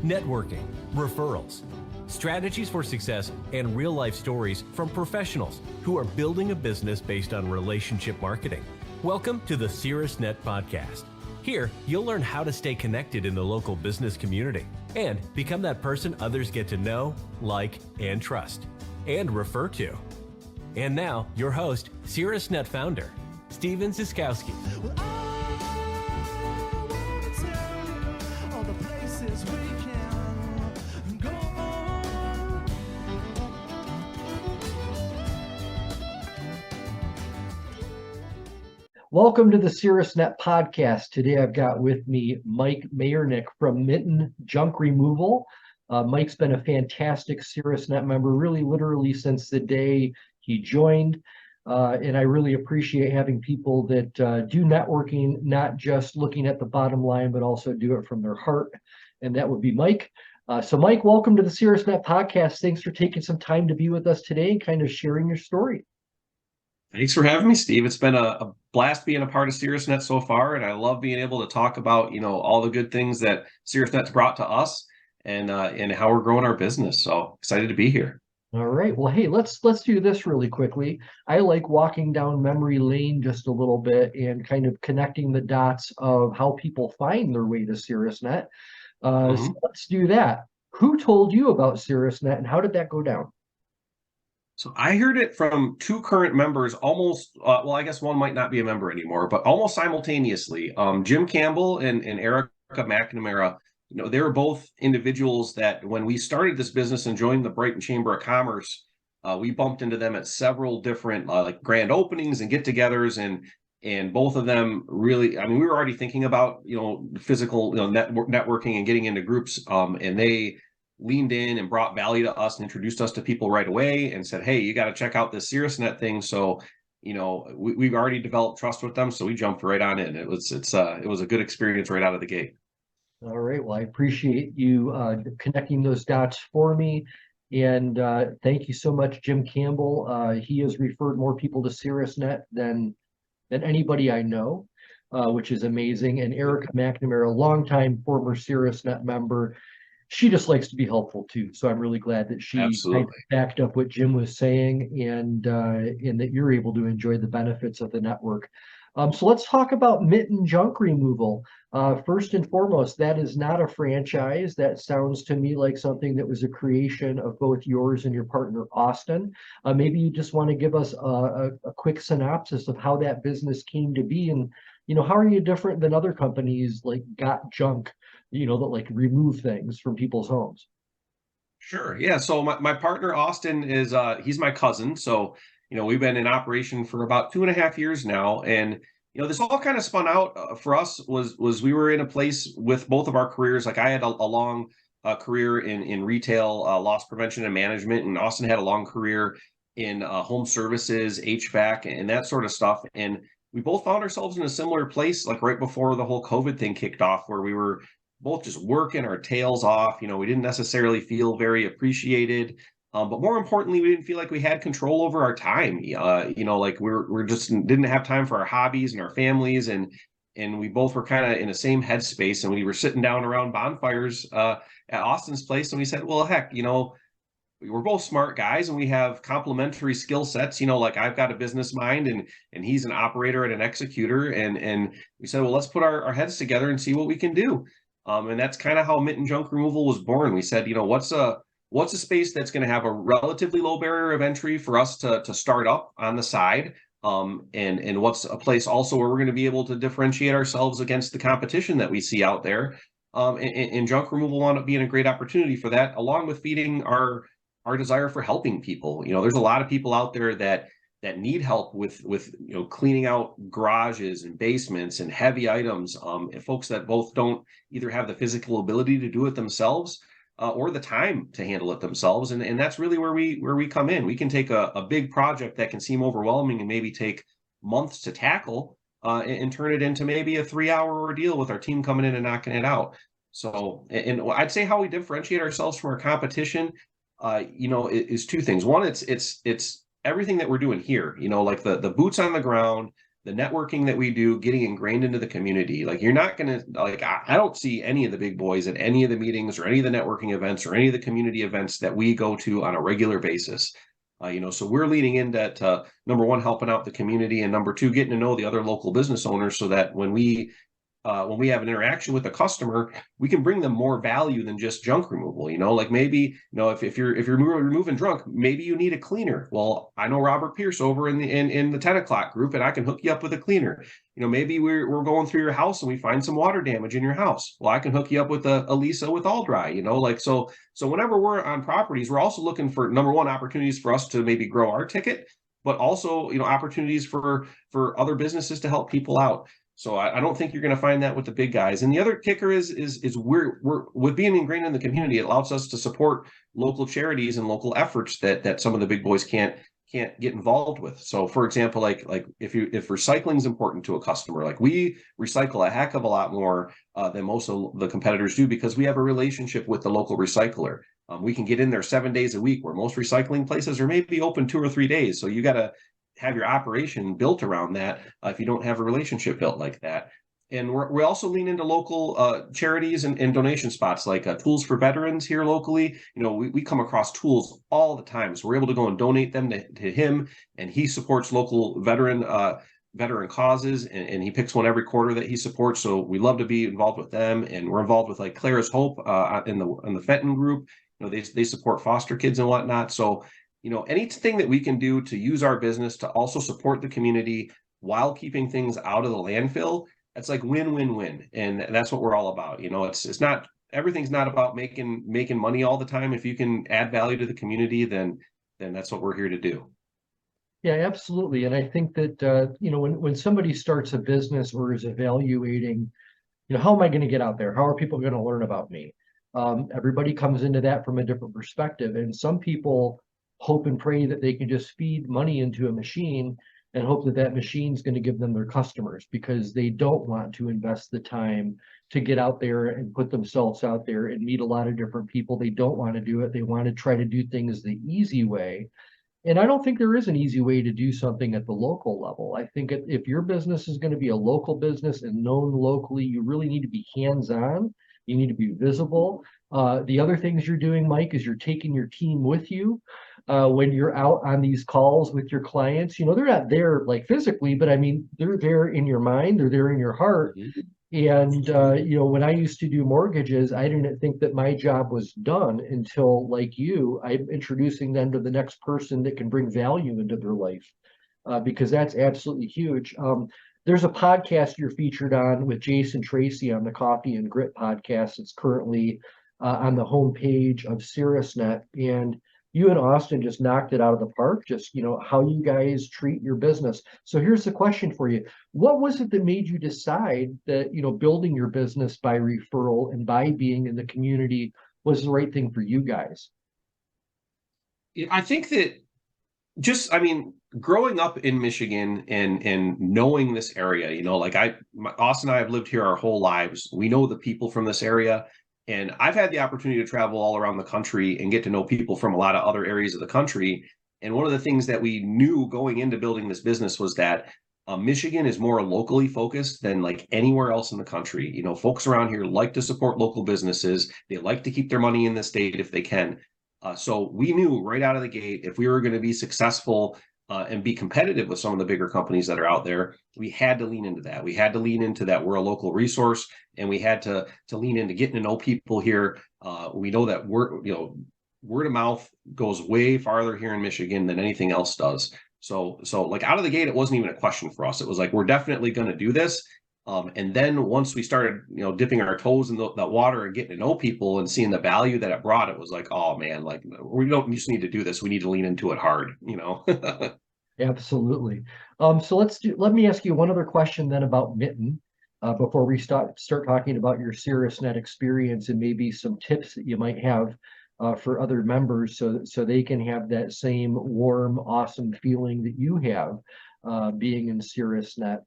networking, referrals, strategies for success, and real-life stories from professionals who are building a business based on relationship marketing. Welcome to the Caerusnet podcast. Here, you'll learn how to stay connected in the local business community and become that person others get to know, like, and trust, and refer to. And now, your host, Caerusnet founder, Steven Zyskowski. Welcome to the Caerusnet podcast. Today I've got with me Mike Mayernik from Mitten Junk Removal. Mike's been a fantastic Caerusnet member, really literally since the day he joined. And I really appreciate having people that do networking, not just looking at the bottom line, but also do it from their heart. And that would be Mike. So Mike, welcome to the Caerusnet podcast. Thanks for taking some time to be with us today and kind of sharing your story. Thanks for having me, Steve. It's been a blast being a part of Caerusnet so far, and I love being able to talk about, all the good things that Caerusnet's brought to us and how we're growing our business. So excited to be here. All right. Well, hey, let's do this really quickly. I like walking down memory lane just a little bit and kind of connecting the dots of how people find their way to Caerusnet. So let's do that. Who told you about Caerusnet and how did that go down? So I heard it from two current members almost, I guess one might not be a member anymore, but almost simultaneously. Jim Campbell and Erica McNamara, they were both individuals that when we started this business and joined the Brighton Chamber of Commerce, we bumped into them at several different like grand openings and get-togethers, and both of them really, we were already thinking about, physical, networking and getting into groups, and they leaned in and brought value to us and introduced us to people right away and said, hey, you got to check out this Caerusnet thing. So, we've already developed trust with them. So we jumped right on in. It was a good experience right out of the gate. All right. Well, I appreciate you connecting those dots for me. And thank you so much, Jim Campbell. He has referred more people to Caerusnet than anybody I know, which is amazing. And Erica McNamara, a longtime former Caerusnet member, she just likes to be helpful too. So I'm really glad that she kind of backed up what Jim was saying and that you're able to enjoy the benefits of the network. So let's talk about Mitten Junk Removal. First and foremost, that is not a franchise. That sounds to me like something that was a creation of both yours and your partner, Austin. Maybe you just want to give us a quick synopsis of how that business came to be and, how are you different than other companies like Got Junk, that like remove things from people's homes? Sure. Yeah. So my partner, Austin, is he's my cousin. So, we've been in operation for about 2.5 years now. And, this all kind of spun out for us was we were in a place with both of our careers. Like I had a long career in retail, loss prevention and management. And Austin had a long career in home services, HVAC, and that sort of stuff. And we both found ourselves in a similar place, like right before the whole COVID thing kicked off, where we were both just working our tails off. We didn't necessarily feel very appreciated. But more importantly, we didn't feel like we had control over our time. Like we're just didn't have time for our hobbies and our families. And we both were kind of in the same headspace. And we were sitting down around bonfires at Austin's place. And we said, well, heck, we're both smart guys and we have complementary skill sets. Like I've got a business mind and he's an operator and an executor. And we said, well, let's put our heads together and see what we can do. And that's kind of how Mitten Junk Removal was born. We said, what's a space that's going to have a relatively low barrier of entry for us to start up on the side? And what's a place also where we're going to be able to differentiate ourselves against the competition that we see out there? And junk removal wound up being a great opportunity for that, along with feeding our desire for helping people. There's a lot of people out there that need help with cleaning out garages and basements and heavy items, and folks that both don't either have the physical ability to do it themselves or the time to handle it themselves. And that's really where we come in. We can take a big project that can seem overwhelming and maybe take months to tackle and turn it into maybe a 3-hour ordeal with our team coming in and knocking it out. So, and I'd say how we differentiate ourselves from our competition, is two things. One, it's everything that we're doing here, like the boots on the ground, the networking that we do, getting ingrained into the community. Like, you're not going to, like, I don't see any of the big boys at any of the meetings or any of the networking events or any of the community events that we go to on a regular basis. So we're leaning into number one, helping out the community, and number two, getting to know the other local business owners, so that when we have an interaction with a customer, we can bring them more value than just junk removal. Like, maybe, if you're removing junk, maybe you need a cleaner. Well, I know Robert Pierce over in the 10 o'clock group, and I can hook you up with a cleaner. Maybe we're going through your house and we find some water damage in your house. Well, I can hook you up with a Lisa with All Dry. Like, so whenever we're on properties, we're also looking for, number one, opportunities for us to maybe grow our ticket, but also, opportunities for other businesses to help people out. So I don't think you're going to find that with the big guys. And the other kicker is we're with being ingrained in the community, it allows us to support local charities and local efforts that some of the big boys can't get involved with. So, for example, like if recycling is important to a customer, like, we recycle a heck of a lot more than most of the competitors do, because we have a relationship with the local recycler. We can get in there 7 days a week, where most recycling places are maybe open 2 or 3 days. So you got to have your operation built around that if you don't have a relationship built like that. And we also lean into local charities and donation spots, like Tools for Veterans here locally. We come across tools all the time, so we're able to go and donate them to him, and he supports local veteran causes, and he picks one every quarter that he supports. So we love to be involved with them, and we're involved with, like, Clara's Hope in the Fenton group. They support foster kids and whatnot. So anything that we can do to use our business to also support the community while keeping things out of the landfill, that's like win-win-win. And that's what we're all about. It's not, everything's not about making money all the time. If you can add value to the community, then that's what we're here to do. Yeah, absolutely. And I think that, when somebody starts a business or is evaluating, how am I going to get out there? How are people going to learn about me? Everybody comes into that from a different perspective. And some people hope and pray that they can just feed money into a machine and hope that that machine is going to give them their customers, because they don't want to invest the time to get out there and put themselves out there and meet a lot of different people. They don't want to do it. They want to try to do things the easy way. And I don't think there is an easy way to do something at the local level. I think if your business is going to be a local business and known locally, you really need to be hands-on. You need to be visible. The other things you're doing, Mike, is you're taking your team with you when you're out on these calls with your clients. They're not there like physically, but I mean, they're there in your mind, they're there in your heart. And when I used to do mortgages, I didn't think that my job was done until, like you, I'm introducing them to the next person that can bring value into their life, because that's absolutely huge. There's a podcast you're featured on with Jason Tracy on the Coffee and Grit podcast. It's currently on the homepage of Caerusnet, and you and Austin just knocked it out of the park. Just, how you guys treat your business. So here's the question for you. What was it that made you decide that, building your business by referral and by being in the community was the right thing for you guys? I think that growing up in Michigan and knowing this area, Austin and I have lived here our whole lives. We know the people from this area. And I've had the opportunity to travel all around the country and get to know people from a lot of other areas of the country. And one of the things that we knew going into building this business was that Michigan is more locally focused than like anywhere else in the country. Folks around here like to support local businesses. They like to keep their money in the state if they can. So we knew right out of the gate, if we were going to be successful and be competitive with some of the bigger companies that are out there, we had to lean into that. We had to lean into that we're a local resource, and we had to lean into getting to know people here. We know that word of mouth goes way farther here in Michigan than anything else does. So like out of the gate, it wasn't even a question for us. It was like, we're definitely going to do this. And then once we started, dipping our toes in that water and getting to know people and seeing the value that it brought, it was like, oh man, like, we don't just need to do this. We need to lean into it hard, Absolutely. So let me ask you one other question then about Mitten, before we start talking about your Caerusnet experience and maybe some tips that you might have for other members, so they can have that same warm, awesome feeling that you have being in Caerusnet.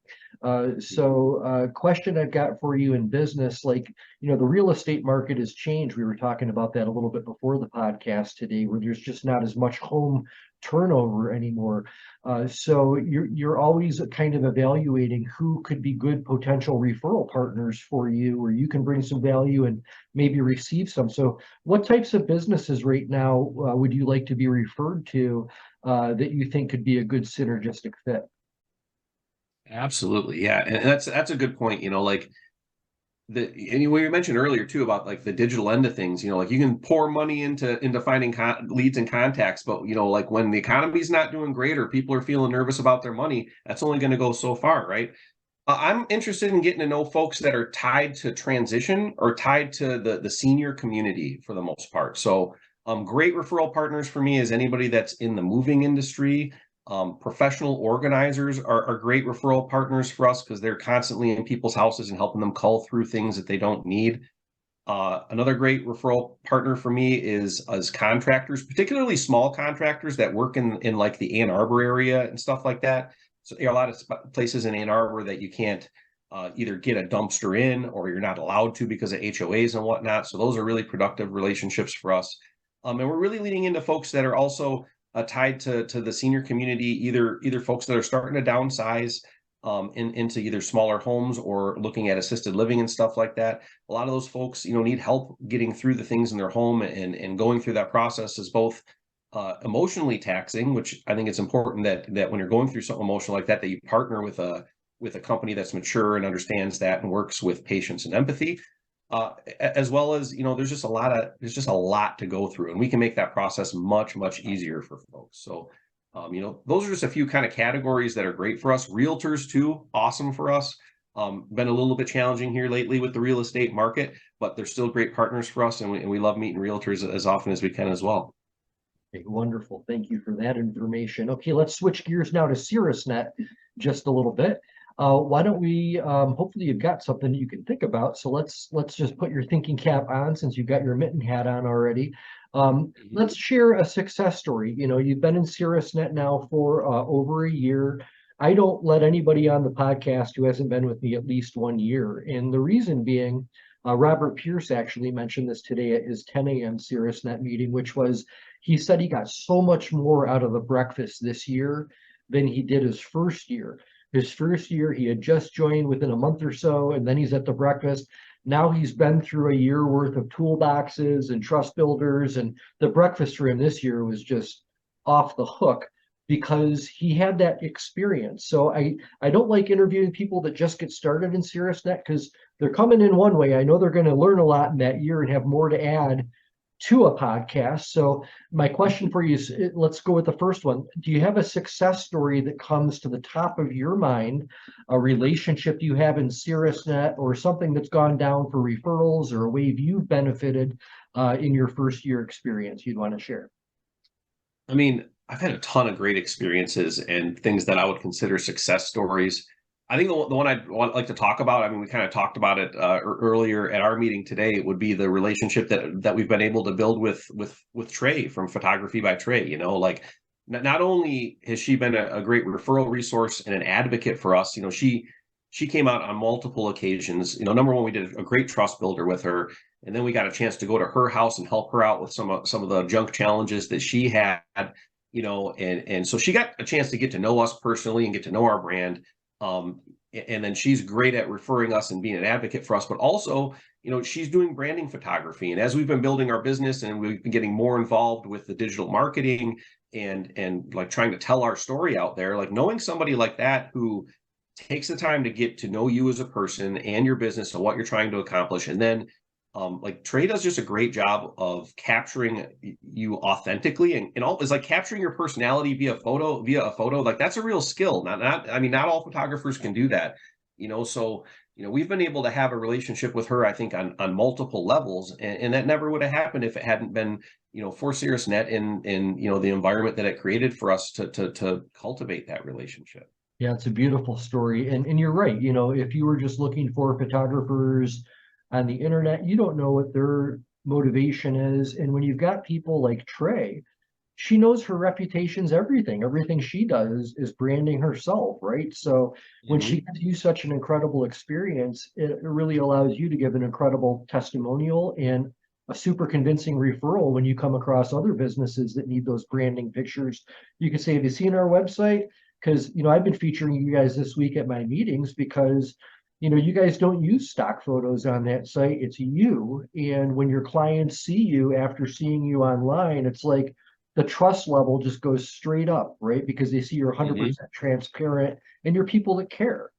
So question I've got for you in business, the real estate market has changed. We were talking about that a little bit before the podcast today, where there's just not as much home turnover anymore. So you're always kind of evaluating who could be good potential referral partners for you, or you can bring some value and maybe receive some. So what types of businesses right now would you like to be referred to that you think could be a good synergistic fit? Absolutely. Yeah. And that's a good point. Like and we mentioned earlier too about like the digital end of things, like you can pour money into finding leads and contacts, but like when the economy's not doing great or people are feeling nervous about their money, that's only going to go so far, right? I'm interested in getting to know folks that are tied to transition or tied to the senior community for the most part. So great referral partners for me is anybody that's in the moving industry. Professional organizers are great referral partners for us because they're constantly in people's houses and helping them cull through things that they don't need. Another great referral partner for me is contractors, particularly small contractors that work in like the Ann Arbor area and stuff like that. So there are a lot of places in Ann Arbor that you can't either get a dumpster in or you're not allowed to because of HOAs and whatnot. So those are really productive relationships for us. And we're really leaning into folks that are also tied to the senior community, either folks that are starting to downsize into either smaller homes or looking at assisted living and stuff like that. A lot of those folks, need help getting through the things in their home, and going through that process is both emotionally taxing, which I think it's important that when you're going through something emotional like that, that you partner with a company that's mature and understands that and works with patience and empathy. As well as, there's just a lot to go through, and we can make that process much, much easier for folks. So, those are just a few kind of categories that are great for us. Realtors too, awesome for us. Been a little bit challenging here lately with the real estate market, but they're still great partners for us, and we love meeting realtors as often as we can as well. Okay, wonderful. Thank you for that information. Okay, let's switch gears now to Caerusnet just a little bit. Why don't we, hopefully you've got something you can think about. So let's just put your thinking cap on since you've got your mitten hat on already. Let's share a success story. You've been in Caerusnet now for over a year. I don't let anybody on the podcast who hasn't been with me at least 1 year. And the reason being, Robert Pierce actually mentioned this today at his 10 a.m. Caerusnet meeting, which was, he said he got so much more out of the breakfast this year than he did his first year. His first year, he had just joined within a month or so, and then he's at the breakfast. Now he's been through a year worth of toolboxes and trust builders, and the breakfast for him this year was just off the hook because he had that experience. So I don't like interviewing people that just get started in Caerusnet because they're coming in one way. I know they're going to learn a lot in that year and have more to add to a podcast. So my question for you is, let's go with the first one. Do you have a success story that comes to the top of your mind, a relationship you have in Caerusnet, or something that's gone down for referrals, or a way you've benefited in your first year experience you'd want to share? I mean, I've had a ton of great experiences and things that I would consider success stories. I think the one I'd like to talk about, I mean, we kind of talked about it earlier at our meeting today, it would be the relationship that we've been able to build with Trey from Photography by Trey. Like not only has she been a great referral resource and an advocate for us, she came out on multiple occasions. Number one, we did a great trust builder with her, and then we got a chance to go to her house and help her out with some of the junk challenges that she had. And so she got a chance to get to know us personally and get to know our brand. And then she's great at referring us and being an advocate for us, but also, she's doing branding photography. And as we've been building our business and we've been getting more involved with the digital marketing and like trying to tell our story out there, like knowing somebody like that who takes the time to get to know you as a person and your business and what you're trying to accomplish. And then like Trey does just a great job of capturing you authentically, and all is like capturing your personality via a photo. Like that's a real skill. Not all photographers can do that, so we've been able to have a relationship with her, I think, on multiple levels, and that never would have happened if it hadn't been, for Caerusnet and the environment that it created for us to cultivate that relationship. Yeah, it's a beautiful story. And you're right. If you were just looking for photographers on the internet, you don't know what their motivation is. And when you've got people like Trey, she knows her reputation's everything. Everything she does is branding herself, right? So when she gives you such an incredible experience, it really allows you to give an incredible testimonial and a super convincing referral when you come across other businesses that need those branding pictures. You can say, have you seen our website? Because, I've been featuring you guys this week at my meetings because, you guys don't use stock photos on that site. It's you. And when your clients see you after seeing you online, it's like the trust level just goes straight up, right? Because they see you're 100% transparent and you're people that care.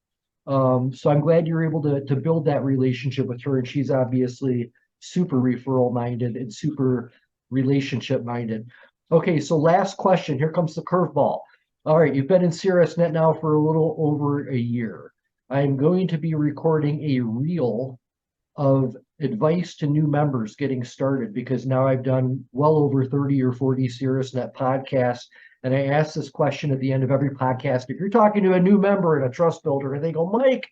So I'm glad you're able to build that relationship with her. And she's obviously super referral minded and super relationship minded. Okay, so last question. Here comes the curveball. All right, you've been in Caerusnet now for a little over a year. I'm going to be recording a reel of advice to new members getting started because now I've done well over 30 or 40 Caerusnet podcasts. And I ask this question at the end of every podcast. If you're talking to a new member and a trust builder and they go, Mike,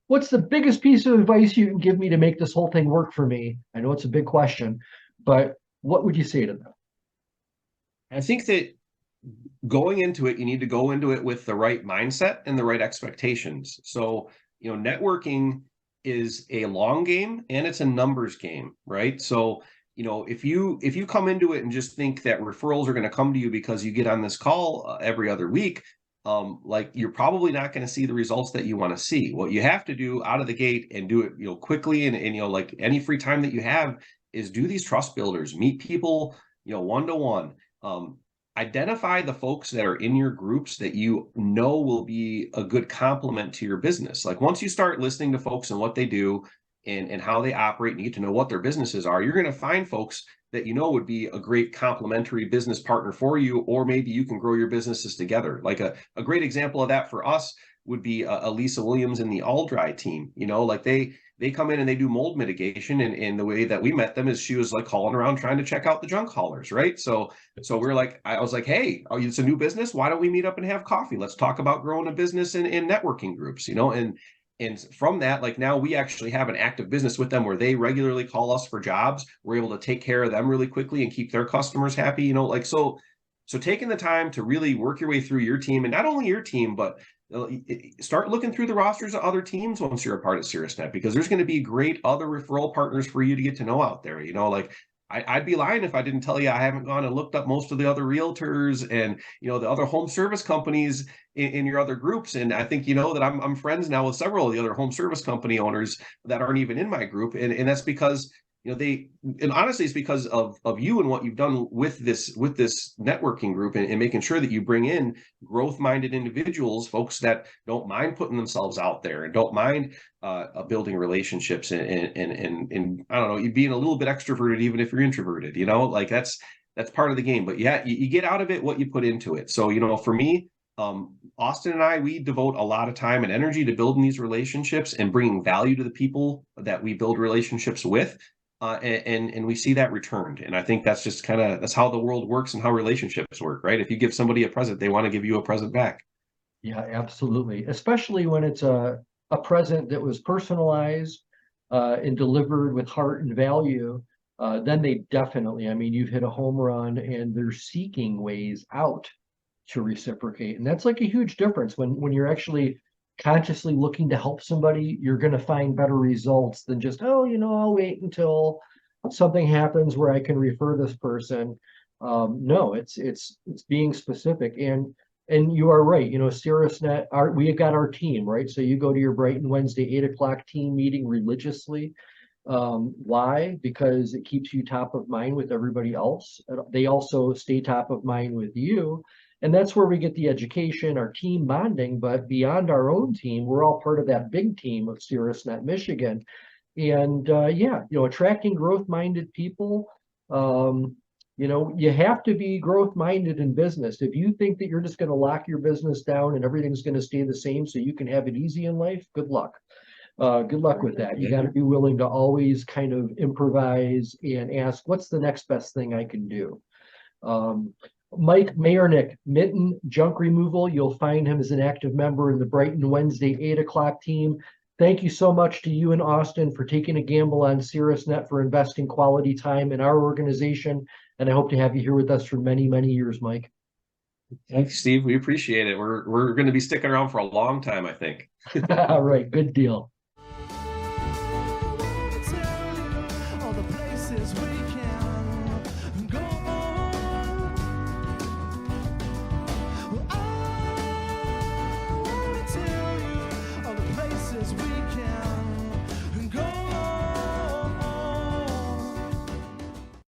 what's the biggest piece of advice you can give me to make this whole thing work for me? I know it's a big question, but what would you say to them? I think that going into it, you need to go into it with the right mindset and the right expectations. So, networking is a long game and it's a numbers game, right? So, if you come into it and just think that referrals are going to come to you because you get on this call every other week, like you're probably not going to see the results that you want to see. What you have to do out of the gate and do it, quickly and like any free time that you have is do these trust builders, meet people, one-to-one. Identify the folks that are in your groups that you know will be a good complement to your business. Like once you start listening to folks and what they do and how they operate and you get to know what their businesses are, you're going to find folks that would be a great complementary business partner for you, or maybe you can grow your businesses together. Like a great example of that for us would be Lisa Williams and the All Dry team. Like they come in and they do mold mitigation, and the way that we met them is she was like calling around trying to check out the junk haulers, right? So we're like, I was like, hey, it's a new business. Why don't we meet up and have coffee? Let's talk about growing a business in networking groups, and from that, like now we actually have an active business with them where they regularly call us for jobs. We're able to take care of them really quickly and keep their customers happy, so taking the time to really work your way through your team, and not only your team, but start looking through the rosters of other teams once you're a part of Caerusnet, because there's going to be great other referral partners for you to get to know out there. I'd be lying if I didn't tell you I haven't gone and looked up most of the other realtors and the other home service companies in your other groups. And I think that I'm friends now with several of the other home service company owners that aren't even in my group, and that's because and honestly, it's because of you and what you've done with this networking group and making sure that you bring in growth-minded individuals, folks that don't mind putting themselves out there and don't mind building relationships and I don't know, you being a little bit extroverted even if you're introverted. Like that's part of the game. But yeah, you get out of it what you put into it. So for me, Austin and I, we devote a lot of time and energy to building these relationships and bringing value to the people that we build relationships with. And we see that returned. And I think that's just that's how the world works and how relationships work, right? If you give somebody a present, they want to give you a present back. Yeah, absolutely. Especially when it's a present that was personalized and delivered with heart and value, then they definitely, you've hit a home run and they're seeking ways out to reciprocate. And that's like a huge difference when you're actually consciously looking to help somebody, you're going to find better results than just, I'll wait until something happens where I can refer this person. No, it's being specific. And you are right. Caerusnet, we have got our team, right? So you go to your Brighton Wednesday 8:00 team meeting religiously. Why? Because it keeps you top of mind with everybody else. They also stay top of mind with you. And that's where we get the education, our team bonding. But beyond our own team, we're all part of that big team of Caerusnet, Michigan. And attracting growth-minded people, you have to be growth-minded in business. If you think that you're just going to lock your business down and everything's going to stay the same so you can have it easy in life, good luck. Good luck with that. You got to be willing to always kind of improvise and ask, what's the next best thing I can do? Mike Mayernik, Mitten Junk Removal. You'll find him as an active member in the Brighton Wednesday 8:00 team. Thank you so much to you and Austin for taking a gamble on Caerusnet, for investing quality time in our organization. And I hope to have you here with us for many, many years, Mike. Thanks, Steve. We appreciate it. We're going to be sticking around for a long time, I think. All right. Good deal. All the places places we